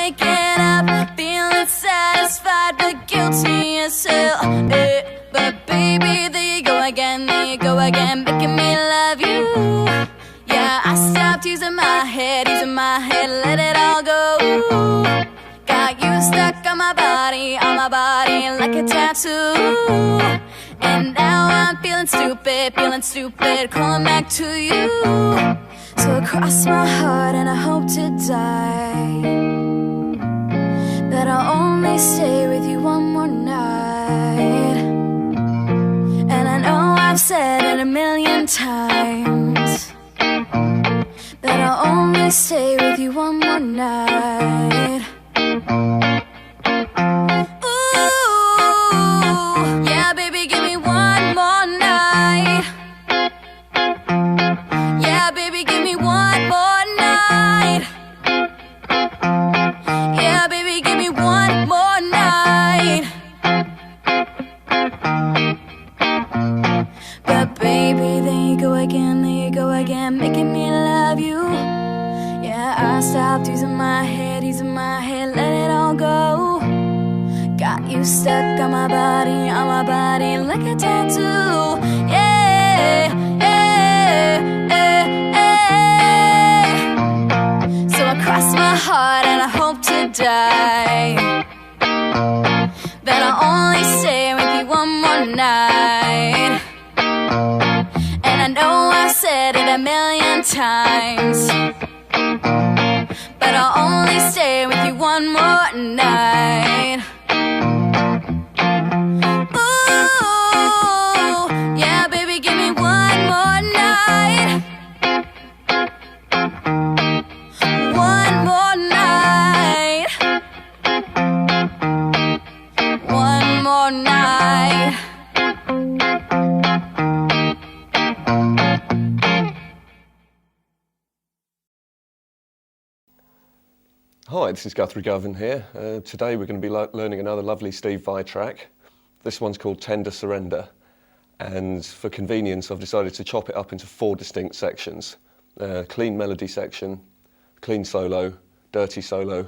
waking up, feeling satisfied but guilty as hell. But baby, there you go again, making me love you. Yeah, I stopped using my head, let it all go. Got you stuck on my body like a tattoo. And now I'm feeling stupid, calling back to you. So I cross my heart and I hope to die, that I'll only stay with you one more night. And I know I've said it a million times, that I'll only stay with you one more night. Ooh, yeah, baby, give me one more night. Yeah, baby, give me one more night. Yeah, baby, give me one more night. But baby, there you go again, making me love you. Yeah, I stopped using my head, let it all go. Got you stuck on my body like a tattoo. Yeah, yeah, yeah, yeah. So I cross my heart and I hope to die, that I'll only stay with you one more night. And I know I've said it a million times, but I'll only stay with you one more night. Ooh, yeah, baby, give me one more night. One more night. One more night. Hi, this is Guthrie Govan here. Today we're going to be learning another lovely Steve Vai track. This one's called Tender Surrender, and for convenience I've decided to chop it up into 4 distinct sections. Clean melody section, clean solo, dirty solo,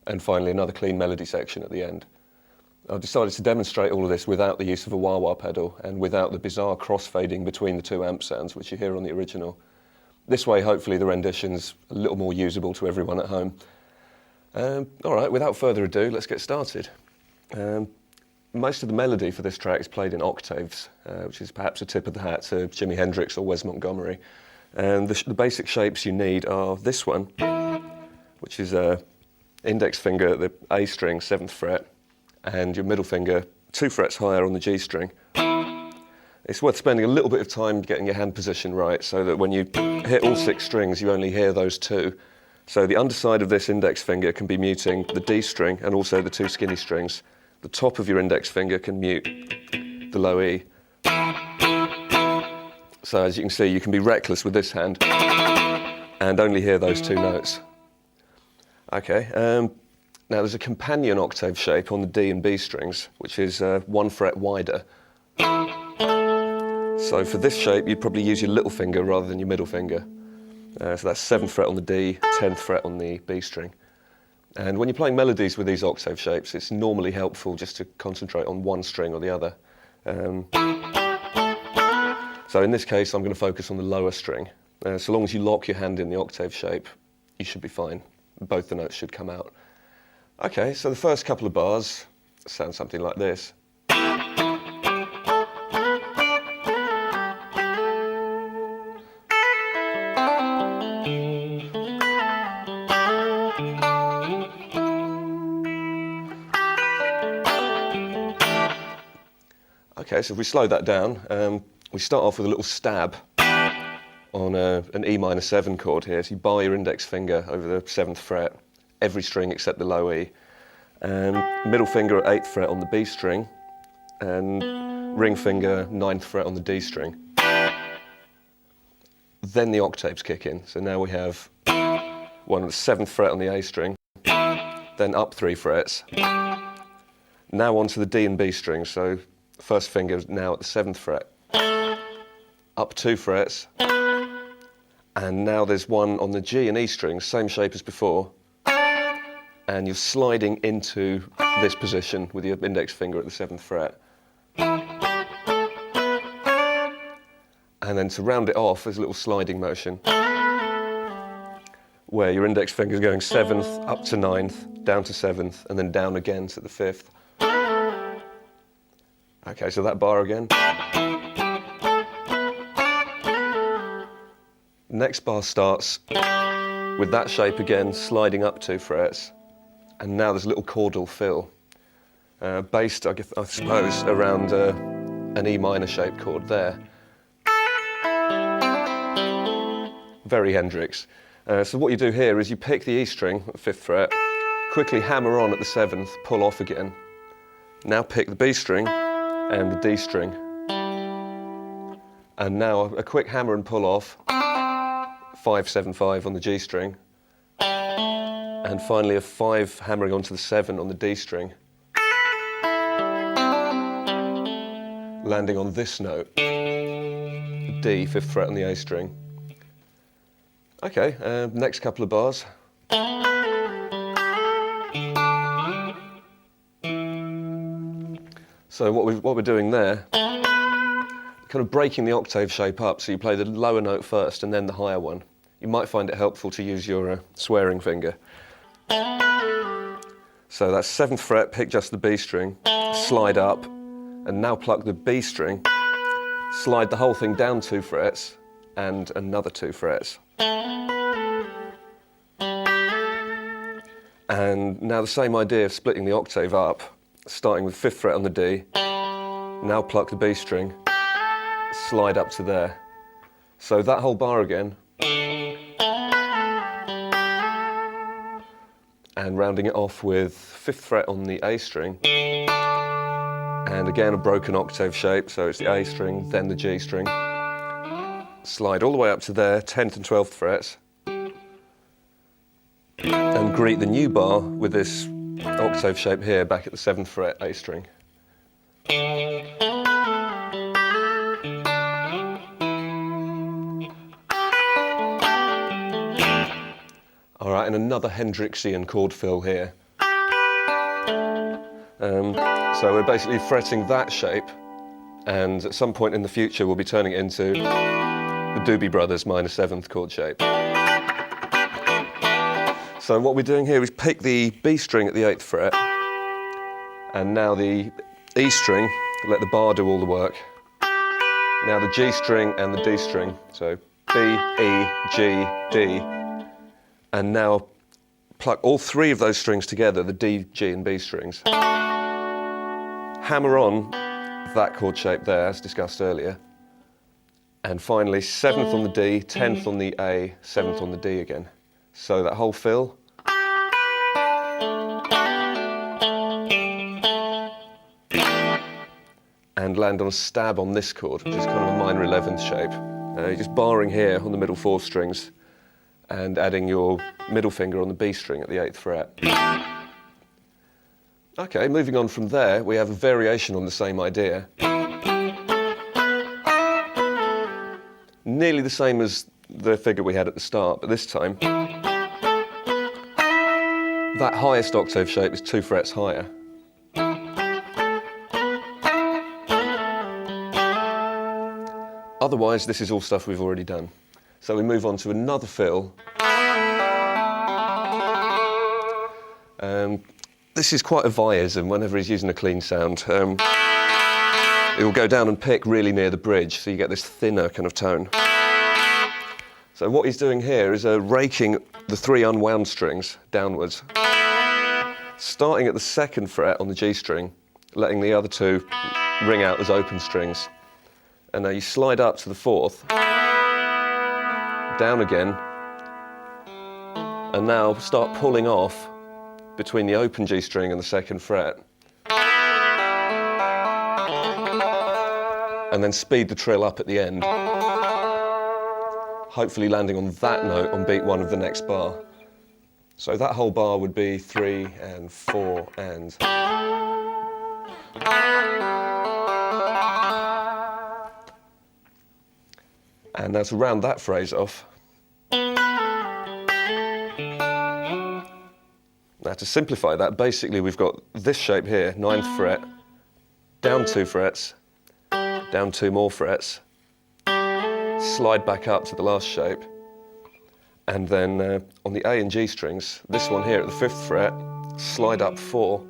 and finally another clean melody section at the end. I've decided to demonstrate all of this without the use of a wah-wah pedal and without the bizarre crossfading between the 2 amp sounds which you hear on the original. This way hopefully the rendition's a little more usable to everyone at home. Alright, without further ado, let's get started. Most of the melody for this track is played in octaves, which is perhaps a tip of the hat to Jimi Hendrix or Wes Montgomery. And the basic shapes you need are this one, which is index finger at the A string, 7th fret, and your middle finger 2 frets higher on the G string. It's worth spending a little bit of time getting your hand position right so that when you hit all 6 strings you only hear those 2. So the underside of this index finger can be muting the D string and also the 2 skinny strings. The top of your index finger can mute the low E. So as you can see, you can be reckless with this hand and only hear those 2 notes. Okay, now there's a companion octave shape on the D and B strings, which is 1 fret wider. So for this shape, you'd probably use your little finger rather than your middle finger. So that's 7th fret on the D, 10th fret on the B string. And when you're playing melodies with these octave shapes, it's normally helpful just to concentrate on one string or the other. So in this case, I'm going to focus on the lower string. So long as you lock your hand in the octave shape, you should be fine. Both the notes should come out. Okay, so the first couple of bars sound something like this. Okay, so if we slow that down, we start off with a little stab on an E minor 7 chord here. So you bar your index finger over the 7th fret, every string except the low E, and middle finger at 8th fret on the B string, and ring finger 9th fret on the D string. Then the octaves kick in. So now we have one on the 7th fret on the A string, then up 3 frets, now onto the D and B strings. So first finger is now at the 7th fret, up 2 frets, and now there's one on the G and E strings, same shape as before, and you're sliding into this position with your index finger at the 7th fret. And then to round it off, there's a little sliding motion where your index finger is going 7th up to 9th, down to 7th, and then down again to the 5th. Okay, so that bar again. Next bar starts with that shape again, sliding up 2 frets, and now there's a little chordal fill, based, I suppose, around an E minor shaped chord there. Very Hendrix. So what you do here is you pick the E string at the 5th fret, quickly hammer on at the 7th, pull off again. Now pick the B string and the D string. And now a quick hammer and pull off, 5, 7, 5 on the G string. And finally a 5 hammering onto the 7 on the D string. Landing on this note, D, 5th fret on the A string. Okay, next couple of bars. So what we're doing there, kind of breaking the octave shape up, so you play the lower note first and then the higher one. You might find it helpful to use your swearing finger. So that's 7th fret, pick just the B string, slide up, and now pluck the B string, slide the whole thing down 2 frets, and another 2 frets. And now the same idea of splitting the octave up, starting with 5th fret on the D, now pluck the B string, slide up to there. So that whole bar again, and rounding it off with 5th fret on the A string, and again a broken octave shape, so it's the A string, then the G string. Slide all the way up to there, 10th and 12th frets, and greet the new bar with this octave shape here back at the 7th fret A string. All right, and another Hendrixian chord fill here. So we're basically fretting that shape, and at some point in the future we'll be turning it into the Doobie Brothers minor 7th chord shape. So what we're doing here is pick the B string at the 8th fret, and now the E string, let the bar do all the work. Now the G string and the D string, so B, E, G, D, and now pluck all 3 of those strings together, the D, G and B strings. Hammer on that chord shape there, as discussed earlier. And finally, 7th on the D, 10th on the A, 7th on the D again. So that whole fill. And land on a stab on this chord, which is kind of a minor 11th shape. You're just barring here on the middle 4 strings and adding your middle finger on the B string at the 8th fret. Okay, moving on from there, we have a variation on the same idea. Nearly the same as the figure we had at the start, but this time that highest octave shape is 2 frets higher. Otherwise, this is all stuff we've already done. So we move on to another fill. This is quite a Vyism whenever he's using a clean sound. It will go down and pick really near the bridge, so you get this thinner kind of tone. So what he's doing here is raking the 3 unwound strings downwards, starting at the 2nd fret on the G string, letting the other 2 ring out as open strings. And now you slide up to the 4th, down again, and now start pulling off between the open G string and the 2nd fret. And then speed the trill up at the end, hopefully landing on that note on beat 1 of the next bar. So that whole bar would be 3 and 4 and... And now to round that phrase off. Now to simplify that, basically we've got this shape here, 9th fret, down 2 frets, down 2 more frets, slide back up to the last shape, and then on the A and G strings, this one here at the 5th fret, slide up 4,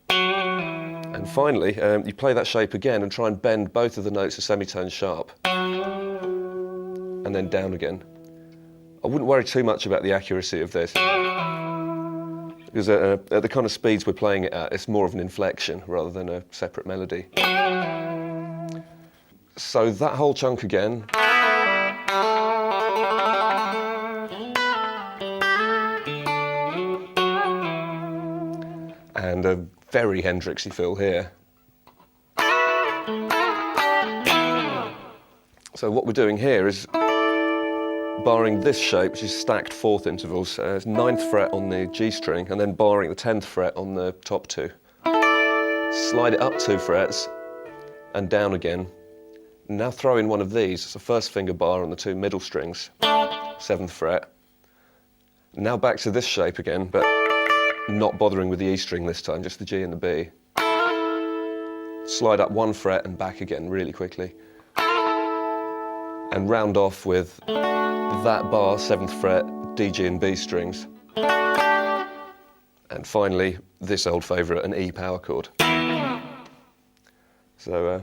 and finally you play that shape again and try and bend both of the notes a semitone sharp, and then down again. I wouldn't worry too much about the accuracy of this, because at the kind of speeds we're playing it at, it's more of an inflection rather than a separate melody. So that whole chunk again. And a very Hendrixy fill here. So what we're doing here is barring this shape, which is stacked 4th intervals, it's 9th fret on the G string, and then barring the 10th fret on the top 2. Slide it up 2 frets, and down again. Now throw in one of these, it's a 1st finger bar on the 2 middle strings, 7th fret. Now back to this shape again, but not bothering with the E string this time, just the G and the B. Slide up 1 fret and back again really quickly. And round off with that bar, 7th fret, D, G and B strings. And finally, this old favourite, an E power chord. So